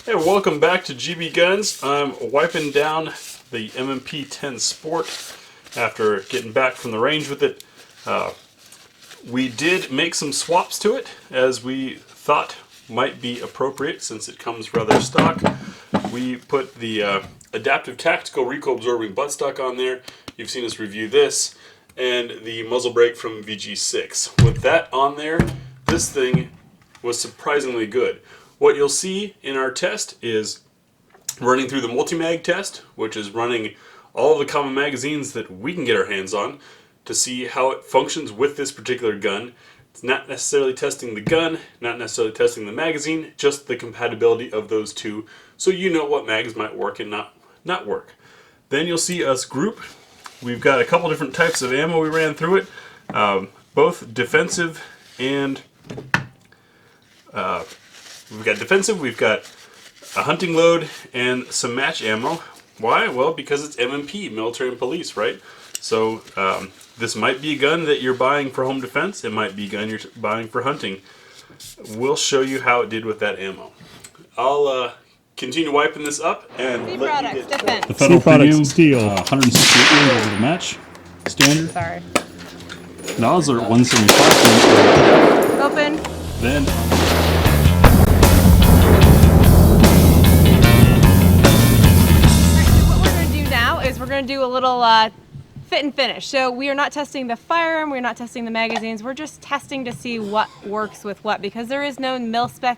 Hey, welcome back to GBGuns. I'm wiping down the M&P 10 Sport after getting back from the range with it. We did make some swaps to it as we thought might be appropriate since it comes rather stock. We put the Adaptive Tactical Recoil Absorbing Buttstock on there. You've seen us review this, and the muzzle brake from VG6. With that on there, this thing was surprisingly good. What you'll see in our test is running through the MULTHMAG test, which is running all of the common magazines that we can get our hands on to see how it functions with this particular gun. It's not necessarily testing the gun, not necessarily testing the magazine, just the compatibility of those two, so you know what mags might work and not work. Then you'll see us group. We've got a couple different types of ammo we ran through it, both defensive and we've got defensive, we've got a hunting load, and some match ammo. Why? Well, because it's M&P, military and police, right? So this might be a gun that you're buying for home defense. It might be a gun you're buying for hunting. We'll show you how it did with that ammo. I'll continue wiping this up and let you get defense. The Federal Premium Steel. 168 over the match. Standard. Sorry. NOSLER 175. Open. Then We're going to do a little fit and finish. So we are not testing the firearm, we're not testing the magazines, we're just testing to see what works with what, because there is no mil spec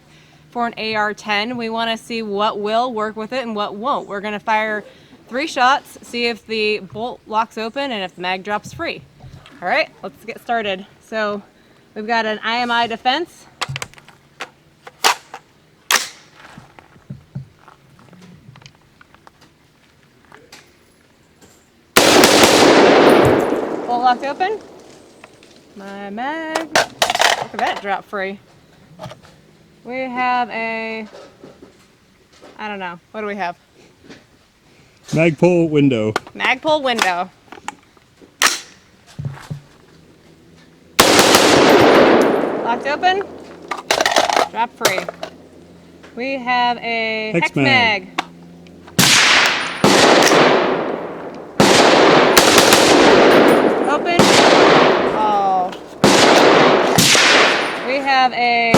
for an AR-10. We want to see what will work with it and what won't. We're going to fire 3 shots, see if the bolt locks open and if the mag drops free. All right, let's get started. So we've got an IMI defense. Bolt locked open. My mag. Look at that, drop free. We have a, I don't know, what do we have? Magpul window. Magpul window. Locked open. Drop free. We have a HEXMAG. Open. Oh. We have a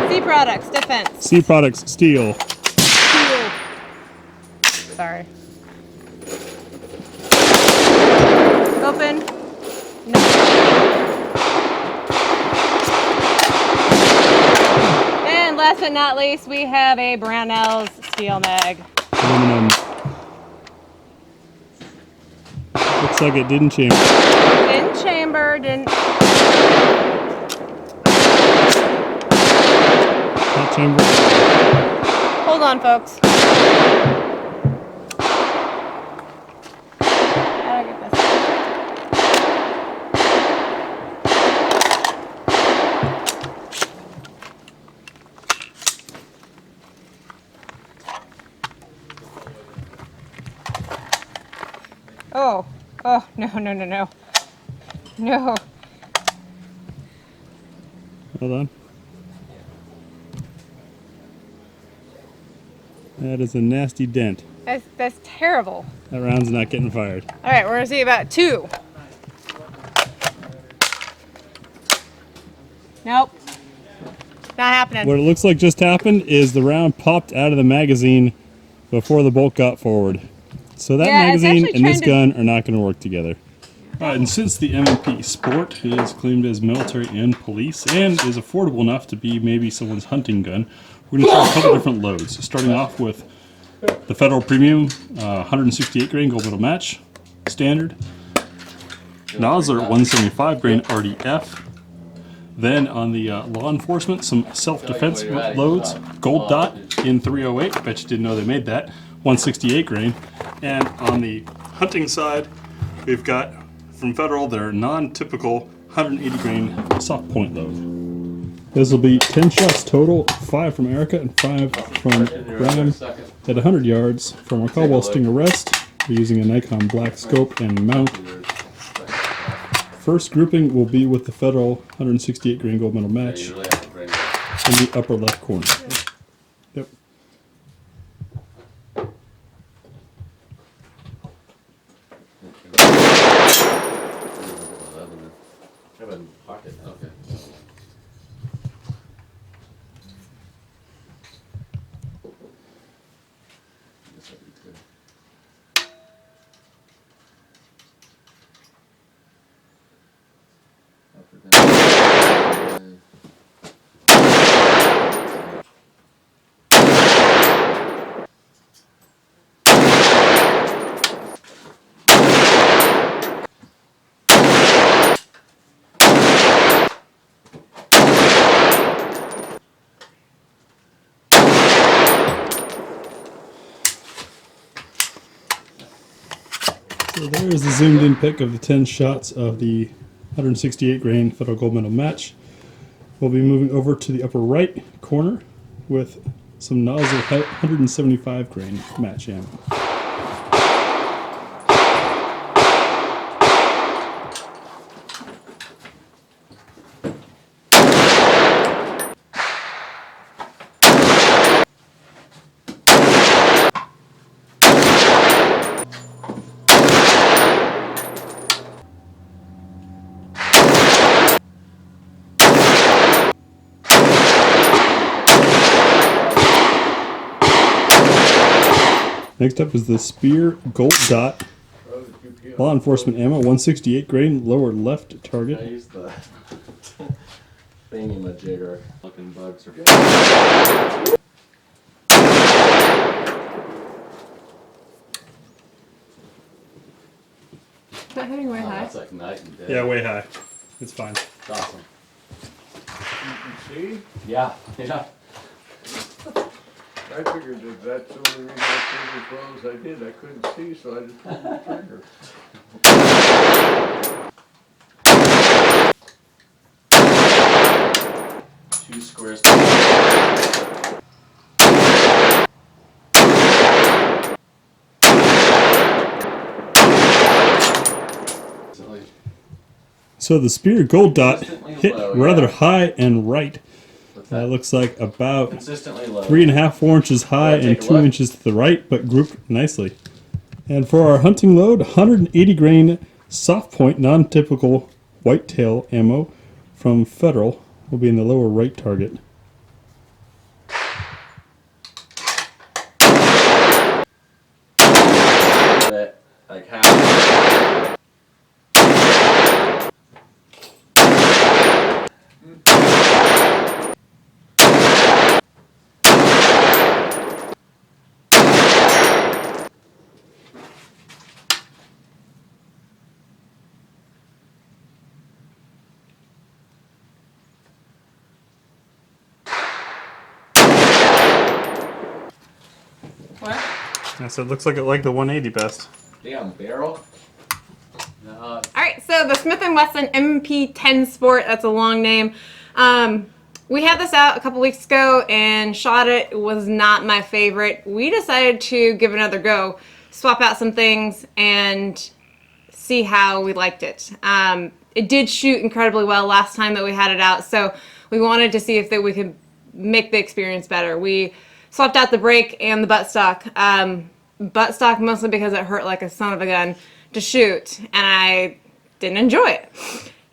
C Products defense. C Products steel. Steel. Sorry. Open. No. And last but not least, we have a Brownell's steel mag. Aluminum. Looks like it didn't chamber. Didn't chamber, didn't. Not chamber. Hold on, folks. Gotta get this. Oh. Oh, no, no, no, no. No. Hold on. That is a nasty dent. That's terrible. That round's not getting fired. All right, we're gonna see about 2. Nope. Not happening. What it looks like just happened is the round popped out of the magazine before the bolt got forward. So that magazine and this gun are not going to work together. Alright, and since the M&P Sport is claimed as military and police and is affordable enough to be maybe someone's hunting gun, we're going to try a couple different loads. Starting off with the Federal Premium 168 grain gold medal match, standard. NOSLER 175 grain RDF. Then on the law enforcement, some self-defense loads, gold dot in 308. Bet you didn't know they made that. 168 grain. And on the hunting side, we've got from Federal their non-typical 180 grain soft point load. This will be 10 shots total, 5 from Erica and 5 from Graham at 100 yards from our Caldwell Stinger Rest. We're using a Nikon black scope and mount. First grouping will be with the Federal 168 grain gold medal match in the upper left corner. Yep. So there is the zoomed in pic of the 10 shots of the 168 grain Federal Gold Medal match. We'll be moving over to the upper right corner with some nozzle 175 grain match ammo. Next up is the SPEER Gold Dot Law Enforcement Ammo, 168 grain, lower left I target. used the thingy-majigger looking bugs are Is that hitting way high? That's like night and day. Yeah, way high. It's fine. It's awesome. See? Yeah, yeah. I figured that that's the only reason I played as well as I did. I couldn't see, so I just pulled the trigger. Two squares. So the SPEER Gold Dot Consistently hit low, rather yeah. high and right. What's that? Looks like about Consistently low. 3.5 4 inches high Wanna take and a 2 look? inches to the right, but grouped nicely. And for our hunting load, 180 grain soft point non-typical whitetail ammo from Federal will be in the lower right target. That, like half. What? I said, looks like it liked the 180 best. Damn barrel. No, All right, so the Smith & Wesson M&P 10 Sport, that's a long name. We had this out a couple weeks ago and shot it. It was not my favorite. We decided to give it another go, swap out some things, and see how we liked it. It did shoot incredibly well last time that we had it out, so we wanted to see if we could make the experience better. We swapped out the brake and the buttstock. Buttstock mostly because it hurt like a son of a gun to shoot, and I didn't enjoy it.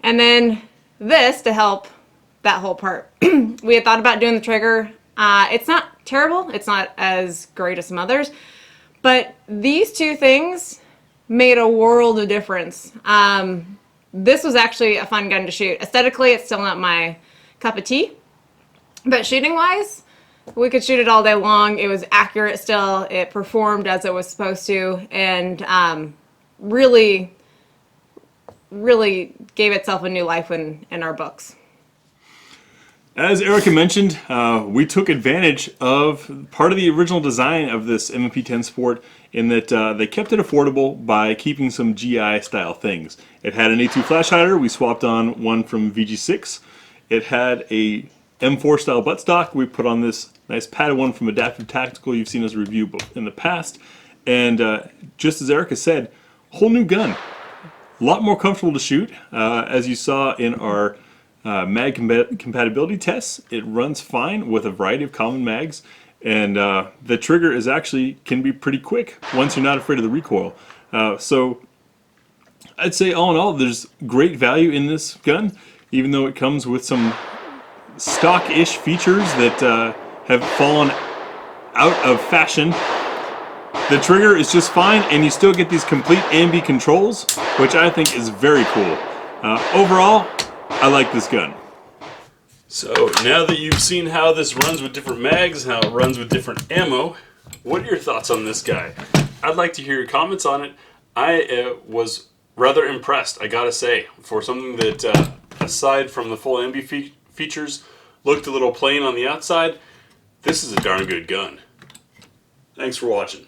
And then this to help that whole part. We had thought about doing the trigger. It's not terrible. It's not as great as some others, but these two things made a world of difference. This was actually a fun gun to shoot. Aesthetically, it's still not my cup of tea, but shooting-wise, we could shoot it all day long. It was accurate still. It performed as it was supposed to, and really gave itself a new life in our books. As Erica mentioned, we took advantage of part of the original design of this M&P 10 Sport in that they kept it affordable by keeping some GI style things. It had an A2 flash hider. We swapped on one from VG6. It had a M4 style buttstock. We put on this nice padded one from Adaptive Tactical. You've seen us review in the past. And just as Erica said, whole new gun. A lot more comfortable to shoot. As you saw in our mag compatibility tests, it runs fine with a variety of common mags, and the trigger is can be pretty quick once you're not afraid of the recoil. So I'd say all in all, there's great value in this gun, even though it comes with some stock-ish features that have fallen out of fashion. The trigger is just fine, and you still get these complete ambi controls, which I think is very cool. Overall, I like this gun. So now that you've seen how this runs with different mags, how it runs with different ammo, what are your thoughts on this guy? I'd like to hear your comments on it. I was rather impressed, I gotta say, for something that, aside from the full ambi features, looked a little plain on the outside. This is a darn good gun. Thanks for watching.